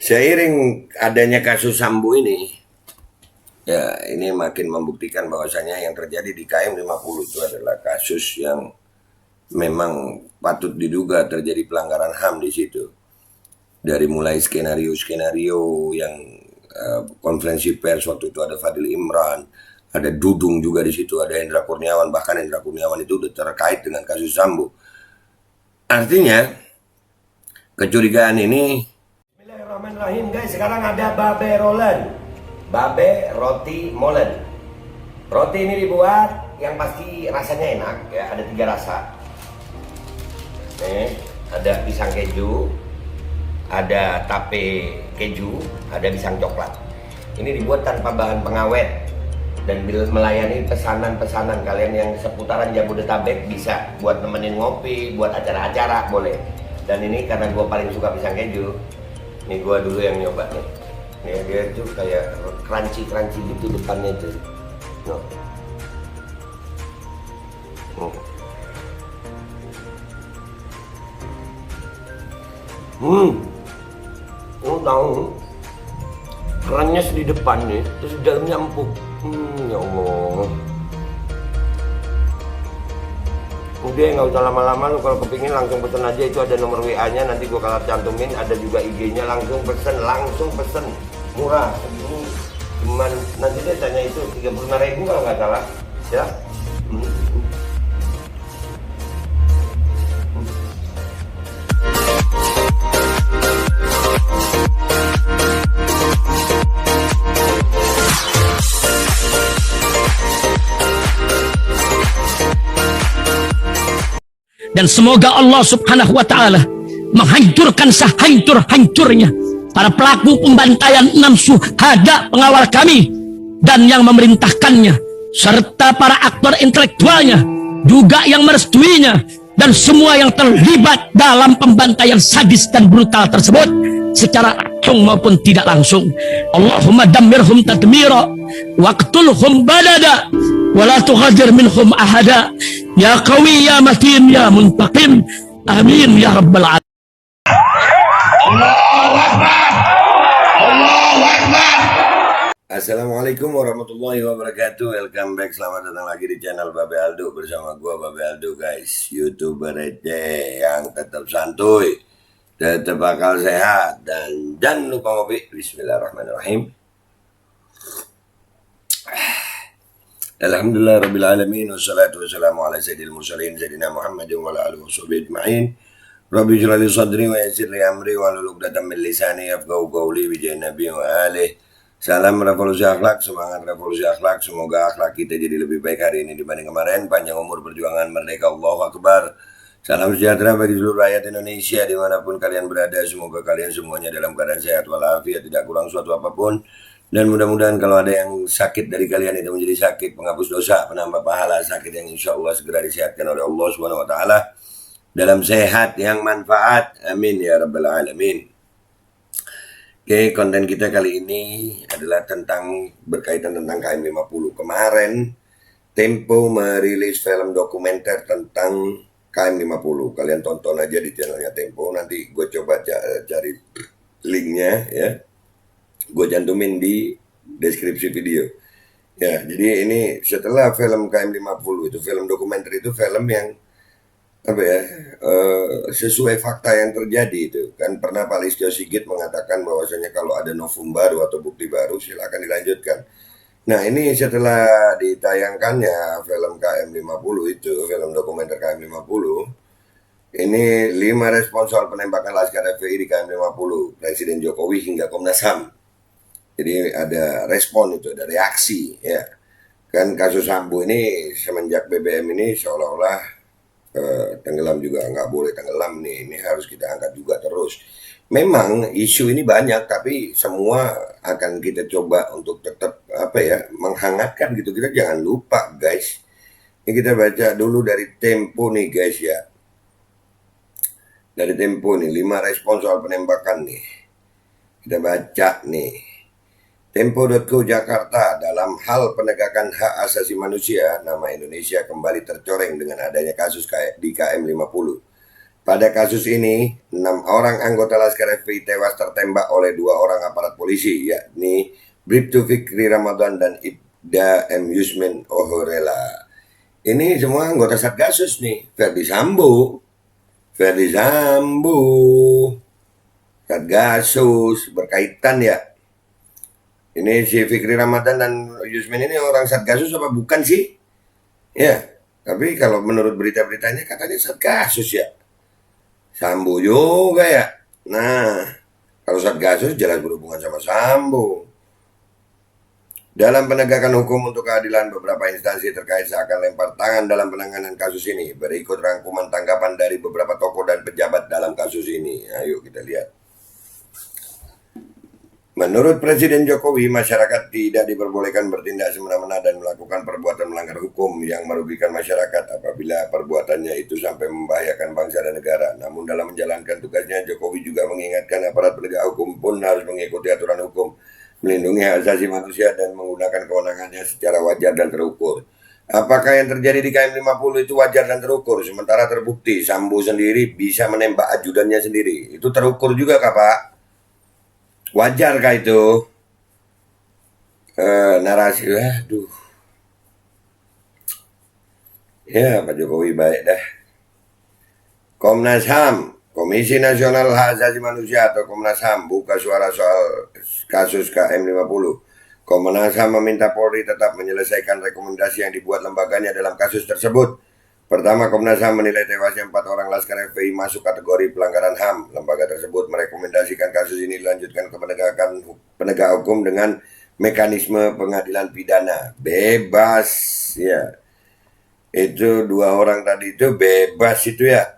Seiring adanya kasus Sambo ini, ya ini makin membuktikan bahwasanya yang terjadi di KM 50 itu adalah kasus yang memang patut diduga terjadi pelanggaran HAM di situ. Dari mulai skenario-skenario yang konferensi pers waktu itu ada Fadil Imran, ada Dudung juga di situ, ada Hendra Kurniawan, bahkan Hendra Kurniawan itu udah terkait dengan kasus Sambo. Artinya kecurigaan ini. Bismillahirrahmanirrahim guys, sekarang ada babe rolen, babe roti molen. Roti ini dibuat yang pasti rasanya enak ya, ada 3 rasa. Nih, ada pisang keju, ada tape keju, ada pisang coklat. Ini dibuat tanpa bahan pengawet dan melayani pesanan-pesanan kalian yang seputaran Jabodetabek, bisa buat nemenin ngopi, buat acara-acara boleh. Dan ini karena gue paling suka pisang keju, ini gue dulu yang nyoba nih. Nih dia tuh kayak crunchy gitu depannya tuh. No. Oh tahu, kerennya di depan nih, terus di dalamnya empuk. Ya Allah. Udah nggak usah lama-lama, lu kalau kepingin langsung pesen aja, itu ada nomor WA-nya, nanti gua kalau cantumin, ada juga IG-nya, langsung pesen, murah. Ini cuman nanti dia tanya itu 35.000 kalau nggak salah, ya. Dan semoga Allah subhanahu wa ta'ala menghancurkan sehancur-hancurnya para pelaku pembantaian 6 syuhada pengawal kami dan yang memerintahkannya, serta para aktor intelektualnya juga yang merestuinya, dan semua yang terlibat dalam pembantaian sadis dan brutal tersebut secara langsung maupun tidak langsung. Allahumma dammirhum tadmira waqtulhum badada wala tughadir minhum ahada ya qawi ya matin ya muntaqim, amin ya rabbal alamin. Allahu Akbar, Allahu Akbar. Assalamualaikum warahmatullahi wabarakatuh. Welcome back, selamat datang lagi di channel Babe Aldo bersama gua Babe Aldo guys, YouTuber receh yang tetap santuy, tetap bakal sehat, dan jangan lupa ngopi. Bismillahirrahmanirrahim. Alhamdulillah rabbil alamin, wassalatu wassalamu ala sayyidil mursalin sayyidina Muhammadin wa ala alihi washabihi ajma'in. Rabbi ij'al li sadri wa yassir li amri wa hlul 'uqdatam min lisani yafqahu qawli bi jahi nabi wa alihi. Salam revolusi akhlak, semangat revolusi akhlak. Semoga akhlak kita jadi lebih baik hari ini dibanding kemarin. Panjang umur, perjuangan, merdeka, Allahu Akbar. Salam sejahtera bagi seluruh rakyat Indonesia dimanapun kalian berada. Semoga kalian semuanya dalam keadaan sehat walafiat, tidak kurang suatu apapun. Dan mudah-mudahan kalau ada yang sakit dari kalian itu menjadi sakit penghapus dosa, penambah pahala, sakit yang insya Allah segera disehatkan oleh Allah Subhanahu Wa Taala dalam sehat yang manfaat. Amin ya rabbal alamin. Oke, konten kita kali ini adalah berkaitan tentang KM 50. Kemarin Tempo merilis film dokumenter tentang KM 50. Kalian tonton aja di channelnya Tempo. Nanti gue coba cari linknya ya. Gue cantumin di deskripsi video. Ya, jadi ini setelah film KM 50 itu, film dokumenter itu film yang sesuai fakta yang terjadi itu. Kan pernah Pak Listio Sigit mengatakan bahwasanya kalau ada novum baru atau bukti baru silakan dilanjutkan. Nah, ini setelah ditayangkannya film KM 50 itu, film dokumenter KM 50, ini 5 respon soal penembakan Laskar FPI di KM 50, Presiden Jokowi hingga Komnas HAM. Jadi ada respon itu, ada reaksi ya. Kan kasus Sambo ini semenjak BBM ini seolah-olah tenggelam juga nggak boleh tenggelam nih, ini harus kita angkat juga terus. Memang isu ini banyak, tapi semua akan kita coba untuk tetap menghangatkan gitu. Kita jangan lupa guys. Ini kita baca dulu dari Tempo nih guys ya. Dari Tempo nih 5 respon soal penembakan nih. Kita baca nih. Tempo.co Jakarta, dalam hal penegakan hak asasi manusia, nama Indonesia kembali tercoreng dengan adanya kasus di KM 50. Pada kasus ini, 6 orang anggota Laskar FPI tewas tertembak oleh 2 orang aparat polisi, yakni Bribtu Fikri Ramadan dan Ibda M. Yusmin Ohorela. Ini semua anggota Satgasus nih, Ferdi Sambo, Satgasus, berkaitan ya. Ini si Fikri Ramadan dan Yusmin ini orang Satgasus apa bukan sih? Ya, tapi kalau menurut berita-beritanya katanya Satgasus ya. Sambo juga ya. Nah, kalau Satgasus jelas berhubungan sama Sambo. Dalam penegakan hukum untuk keadilan, beberapa instansi terkait seakan lempar tangan dalam penanganan kasus ini. Berikut rangkuman tanggapan dari beberapa tokoh dan pejabat dalam kasus ini. Ayo kita lihat. Menurut Presiden Jokowi, masyarakat tidak diperbolehkan bertindak semena-mena dan melakukan perbuatan melanggar hukum yang merugikan masyarakat apabila perbuatannya itu sampai membahayakan bangsa dan negara. Namun dalam menjalankan tugasnya, Jokowi juga mengingatkan aparat penegak hukum pun harus mengikuti aturan hukum, melindungi hak asasi manusia dan menggunakan kewenangannya secara wajar dan terukur. Apakah yang terjadi di KM 50 itu wajar dan terukur? Sementara terbukti Sambo sendiri bisa menembak ajudannya sendiri. Itu terukur juga kah, Pak? Wajarkah itu? Narasi, aduh. Ya, Pak Jokowi baik dah. Komnas HAM, Komisi Nasional Hak Asasi Manusia atau Komnas HAM buka suara soal kasus KM 50. Komnas HAM meminta Polri tetap menyelesaikan rekomendasi yang dibuat lembaganya dalam kasus tersebut. Pertama, Komnas HAM menilai tewasnya 4 orang Laskar FPI masuk kategori pelanggaran HAM. Lembaga tersebut merekomendasikan kasus ini dilanjutkan ke penegak hukum dengan mekanisme pengadilan pidana. Bebas, ya. Itu 2 orang tadi itu bebas itu ya.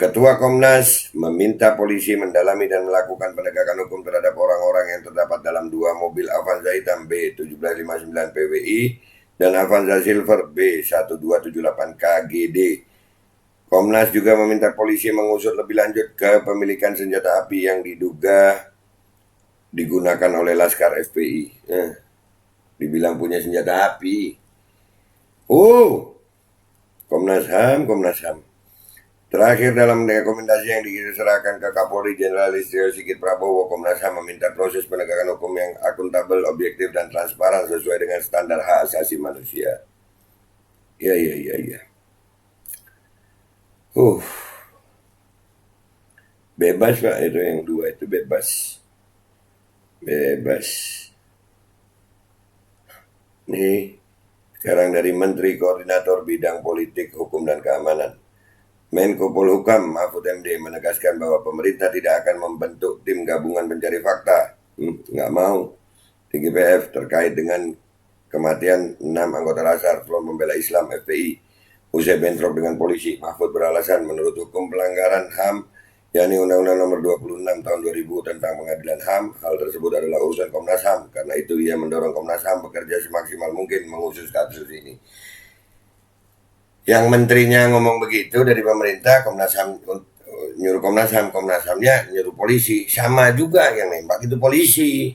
Ketua Komnas meminta polisi mendalami dan melakukan penegakan hukum terhadap orang-orang yang terdapat dalam 2 mobil Avanza hitam B1759 PWI dan Avanza Silver B1278 KGD. Komnas juga meminta polisi mengusut lebih lanjut kepemilikan senjata api yang diduga digunakan oleh Laskar FPI. Dibilang punya senjata api. Komnas HAM. Terakhir, dalam rekomendasi yang diserahkan ke Kapolri Jenderal Listio Sigit Prabowo, Komnas HAM meminta proses penegakan hukum yang akuntabel, objektif, dan transparan sesuai dengan standar hak asasi manusia. Ya. Bebas Pak, itu yang 2 itu bebas. Nih, sekarang dari Menteri Koordinator Bidang Politik, Hukum, dan Keamanan. Menko Polhukam Mahfud MD menegaskan bahwa pemerintah tidak akan membentuk tim gabungan pencari fakta. Nggak mau. TGPF terkait dengan kematian 6 anggota Laskar Front Pembela Islam FPI usai bentrok dengan polisi. Mahfud beralasan menurut hukum pelanggaran HAM, yakni Undang-Undang Nomor 26 Tahun 2000 tentang Pengadilan HAM, hal tersebut adalah urusan Komnas HAM. Karena itu ia mendorong Komnas HAM bekerja semaksimal mungkin mengusut kasus ini. Yang menterinya ngomong begitu dari pemerintah, Komnas HAM nyuruh Komnas HAM-nya nyuruh polisi. Sama juga, yang nembak itu polisi.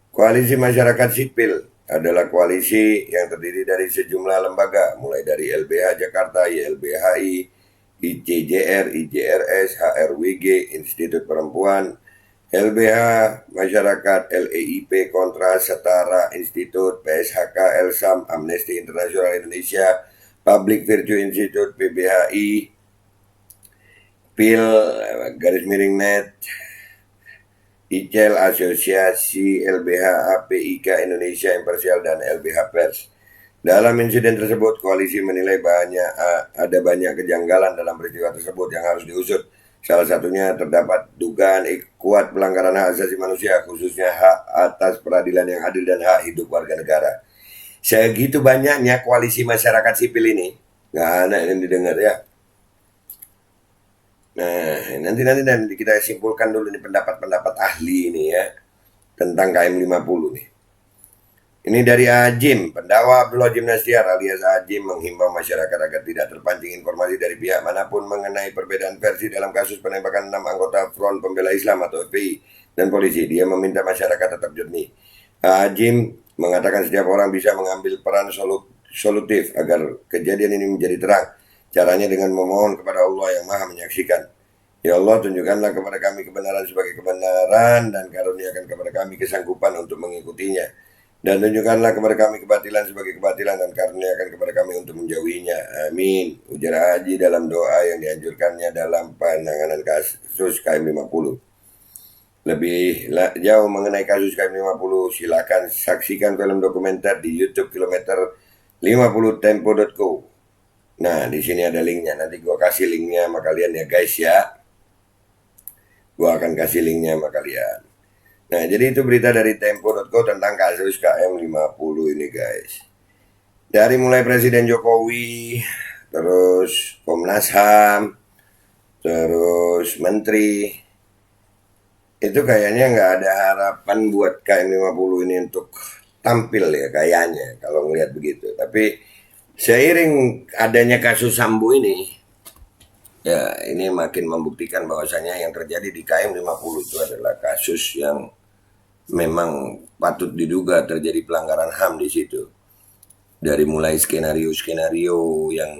Koalisi masyarakat sipil adalah koalisi yang terdiri dari sejumlah lembaga, mulai dari LBH Jakarta, YLBHI, ICJR, IJRS, HRWG, Institut Perempuan, LBH Masyarakat, LEIP, Kontras, Setara, Institut, PSHK, Elsam, Amnesty International Indonesia, Public Virtue Institute, PBHI, PIL, _net, ICEL, Asosiasi LBH APIK Indonesia Imparsial, dan LBH Pers. Dalam insiden tersebut, koalisi menilai ada banyak kejanggalan dalam peristiwa tersebut yang harus diusut. Salah satunya terdapat dugaan kuat pelanggaran hak asasi manusia, khususnya hak atas peradilan yang adil dan hak hidup warga negara. Segitu banyaknya koalisi masyarakat sipil ini, nggak ada yang didengar ya. Nah, nanti kita simpulkan dulu nih pendapat-pendapat ahli ini ya tentang KM 50 nih. Ini dari Ajim, pendakwa Abdul Wajib Nastiar alias Ajim menghimbau masyarakat agar tidak terpancing informasi dari pihak manapun mengenai perbedaan versi dalam kasus penembakan 6 anggota Front Pembela Islam atau FPI. dan polisi. Dia meminta masyarakat tetap jernih. Ajim mengatakan setiap orang bisa mengambil peran solutif agar kejadian ini menjadi terang. Caranya dengan memohon kepada Allah yang Maha Menyaksikan. Ya Allah, tunjukkanlah kepada kami kebenaran sebagai kebenaran dan karuniakan kepada kami kesanggupan untuk mengikutinya. Dan tunjukkanlah kepada kami kebatilan sebagai kebatilan dan karuniakan kepada kami untuk menjauhinya. Amin. Ujar Haji dalam doa yang dianjurkannya dalam penanganan kasus KM50. Lebih jauh mengenai kasus KM50, silakan saksikan film dokumenter di YouTube kilometer 50tempo.co. Nah, di sini ada linknya. Nanti gua kasih linknya sama kalian ya guys ya. Gua akan kasih linknya sama kalian. Nah, jadi itu berita dari Tempo.co tentang kasus KM50 ini guys. Dari mulai Presiden Jokowi, terus Komnas HAM, terus Menteri, itu kayaknya nggak ada harapan buat KM50 ini untuk tampil ya kayaknya kalau ngelihat begitu. Tapi seiring adanya kasus Sambo ini, ya ini makin membuktikan bahwasanya yang terjadi di KM50 itu adalah kasus yang memang patut diduga terjadi pelanggaran HAM di situ. Dari mulai skenario-skenario yang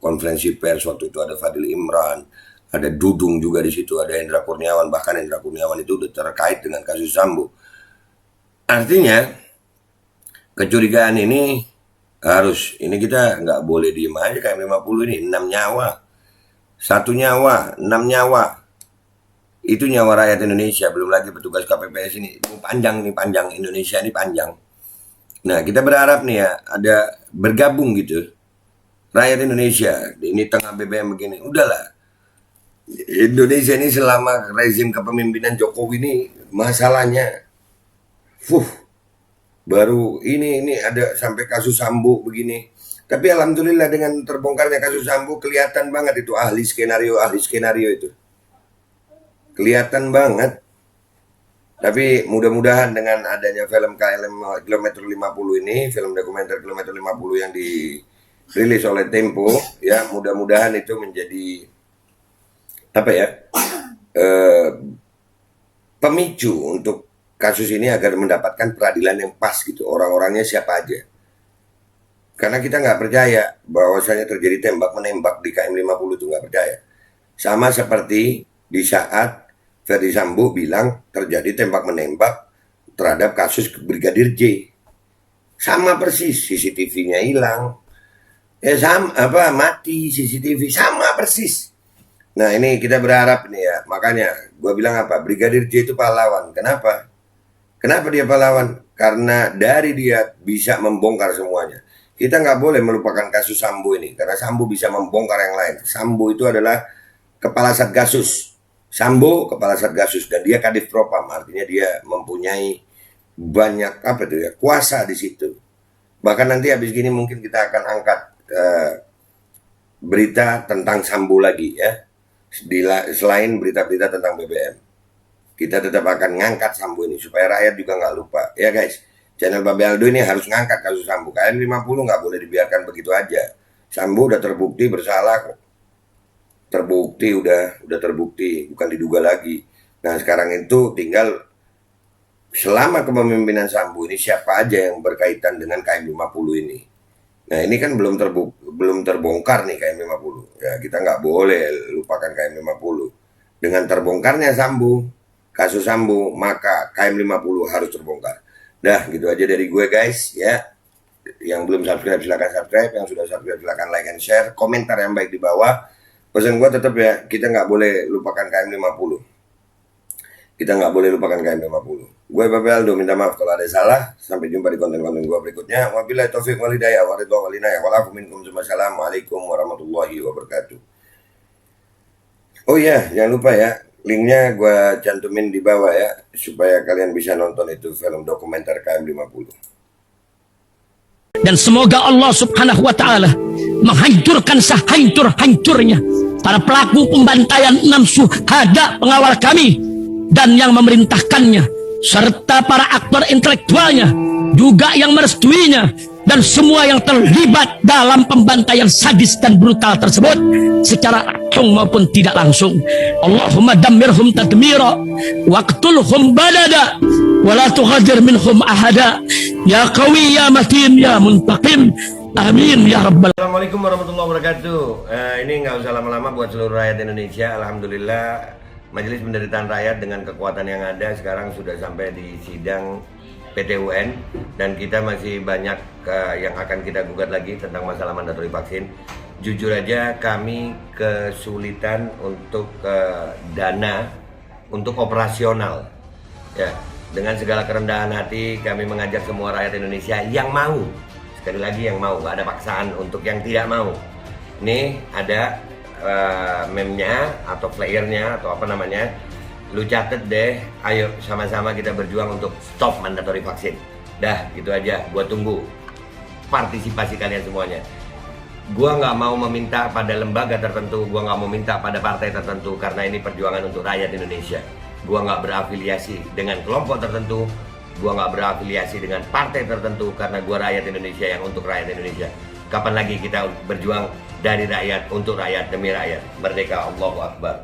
konferensi pers waktu itu ada Fadil Imran, ada Dudung juga di situ, ada Hendra Kurniawan, bahkan Hendra Kurniawan itu udah terkait dengan kasus Sambo. Artinya kecurigaan ini harus, ini kita nggak boleh diem aja. KM50 ini 6 nyawa, 1 nyawa, 6 nyawa. Itu nyawa rakyat Indonesia, belum lagi petugas KPPS ini. Panjang nih, panjang. Indonesia ini panjang. Nah, kita berharap nih ya, ada bergabung gitu. Rakyat Indonesia, ini tengah BBM begini. Udahlah. Indonesia ini selama rezim kepemimpinan Jokowi ini masalahnya. Baru ini ada sampai kasus Sambo begini. Tapi alhamdulillah dengan terbongkarnya kasus Sambo kelihatan banget itu ahli skenario itu. Kelihatan banget. Tapi mudah-mudahan dengan adanya film Kilometer 50 ini, film dokumenter Kilometer 50 yang dirilis oleh Tempo, ya mudah-mudahan itu menjadi pemicu untuk kasus ini agar mendapatkan peradilan yang pas gitu. Orang-orangnya siapa aja. Karena kita nggak percaya bahwasanya terjadi tembak menembak di KM50 itu, nggak percaya. Sama seperti di saat Ferdi Sambo bilang terjadi tembak menembak terhadap kasus Brigadir J. Sama persis, CCTV-nya hilang. Mati CCTV, sama persis. Nah, ini kita berharap nih ya. Makanya gue bilang Brigadir J itu pahlawan. Kenapa dia pahlawan? Karena dari dia bisa membongkar semuanya. Kita nggak boleh melupakan kasus Sambo ini, karena Sambo bisa membongkar yang lain. Sambo itu adalah kepala Satgasus. Sambo kepala Satgasus dan dia Kadif Propam, artinya dia mempunyai banyak kuasa di situ. Bahkan nanti habis gini mungkin kita akan angkat berita tentang Sambo lagi ya. Selain berita-berita tentang BBM. Kita tetap akan ngangkat Sambo ini supaya rakyat juga nggak lupa. Ya guys, channel Babe Aldo ini harus ngangkat kasus Sambo. KM50 nggak boleh dibiarkan begitu aja. Sambo udah terbukti bersalah kok. Terbukti, udah terbukti, bukan diduga lagi. Nah sekarang itu tinggal selama kepemimpinan Sambo ini siapa aja yang berkaitan dengan KM50 ini. Nah ini kan belum terbongkar nih KM50. Ya kita nggak boleh lupakan KM50. Dengan terbongkarnya kasus Sambo, maka KM50 harus terbongkar. Dah gitu aja dari gue guys ya. Yang belum subscribe silakan subscribe, yang sudah subscribe silakan like and share, komentar yang baik di bawah. Pesan gue tetap ya, kita nggak boleh lupakan KM50. Kita nggak boleh lupakan KM50. Gue Babe Aldo minta maaf kalau ada salah. Sampai jumpa di konten-konten gue berikutnya. Wabillahi taufiq wal hidayah wa ridwan wal inayah. Walakum minkum assalamualaikum warahmatullahi wabarakatuh. Oh iya, jangan lupa ya, linknya gue cantumin di bawah ya, supaya kalian bisa nonton itu film dokumenter KM50. Dan semoga Allah subhanahu wa ta'ala menghancurkan sehancur-hancurnya para pelaku pembantaian 6 syuhada pengawal kami dan yang memerintahkannya, serta para aktor intelektualnya juga yang merestuinya, dan semua yang terlibat dalam pembantaian sadis dan brutal tersebut secara langsung maupun tidak langsung. Allahumma dammirhum tadmira waqtulhum balada wa la tughadir minhum ahada ya qawi ya matin ya muntaqim. Amin ya rabbal. Assalamualaikum warahmatullahi wabarakatuh. Ini nggak usah lama-lama buat seluruh rakyat Indonesia. Alhamdulillah Majelis Penderitaan Rakyat dengan kekuatan yang ada sekarang sudah sampai di sidang PT UN, dan kita masih banyak yang akan kita gugat lagi tentang masalah mandatori vaksin. Jujur aja kami kesulitan untuk dana untuk operasional. Ya, dengan segala kerendahan hati kami mengajak semua rakyat Indonesia yang mau, sekali lagi yang mau, gak ada paksaan untuk yang tidak mau. Nih ada meme-nya atau flyernya atau apa namanya, lu catet deh, ayo sama-sama kita berjuang untuk stop mandatori vaksin. Dah gitu aja, gua tunggu partisipasi kalian semuanya. Gua nggak mau meminta pada lembaga tertentu, gua nggak mau minta pada partai tertentu, karena ini perjuangan untuk rakyat Indonesia. Gua nggak berafiliasi dengan kelompok tertentu, gua nggak berafiliasi dengan partai tertentu, karena gua rakyat Indonesia yang untuk rakyat Indonesia. Kapan lagi kita berjuang dari rakyat untuk rakyat demi rakyat? Merdeka, Allahu Akbar.